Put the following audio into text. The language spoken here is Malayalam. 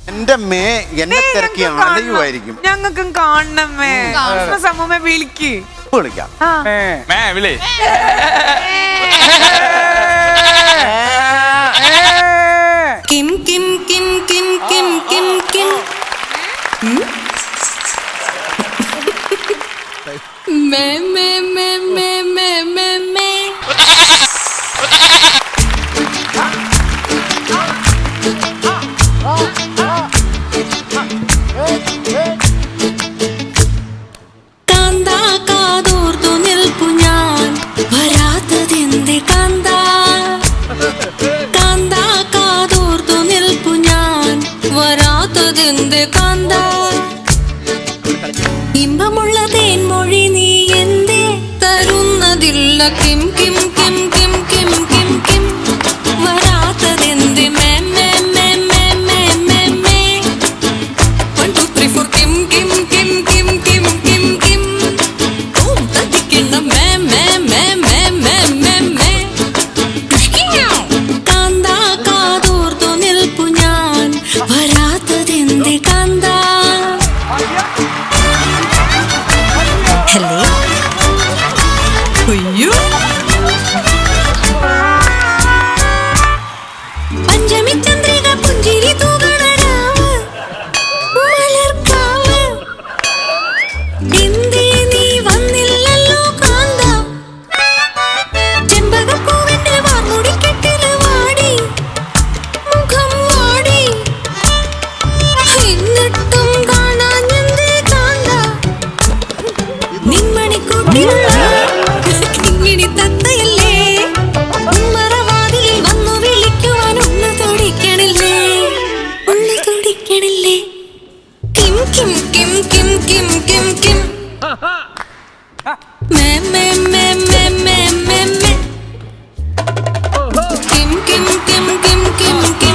എന്റെ മേ എന്നെ തിരക്കി അലയുമായിരിക്കും. ഞങ്ങൾക്കും കാണണമേ. സമൂഹമേ വിളിക്ക്. വിളിക്കാം. വിളി. കിം കിം കിം കിം കിം കിം കിം മേ മേ മേ മേ മേ മേ മേ കാന്താ കാതോർത്തു നിൽപ്പു ഞാൻ വരാത്തതെന്തേ കാന്താ കാന്താ കാതോർത്തു നിൽപ്പു ഞാൻ വരാത്തതെന്തേ കാന്താ ഇമ്പമുള്ള തേൻമൊഴി നീ എന്തേ തരുന്നതില്ല കിം കിം കിം കിം കിം കിം കിം വരാത്തതെന്തേ മേ മേ മേ മേ മേ മേ മേ 1 2 3 4 കിം കിം കിം കിം കിം കിം കിം ഓം തട്ടിക്കുന്ന മേ മേ മേ മേ മേ മേ മേ കാന്താ കാതോർത്തു നിൽപ്പു ഞാൻ വരാത്തതെന്തേ കാന്താ ഹലോ അയ്യോ പഞ്ചമി ചന്ദ്രിക പുഞ്ചിരി തൂകണ രാവ് മലർക്കാവ് എന്തേ നീ വന്നില്ലല്ലോ കാന്ത ചെമ്പകപ്പൂവിന്റെ വാർമുടിക്കെട്ടില് വാടി മുഖം വാടി എന്നിട്ടും കാണാഞ്ഞെന്തേ കാന്ത നിന്മണിക്കൂട്ടിലുള്ള കിങ്ങിണി തത്തയല്ലേ മറവാതിലിൽ വന്നു വിളിക്കുവാൻ ഒന്ന് തുടിക്കണില്ലേ ഒന്ന് തുടിക്കണില്ലേ കിം കിം കിം കിം കിം കിം കിം മേ മേ മേ മേ മേ മേ മേ കിം കിം കിം കിം കിം കിം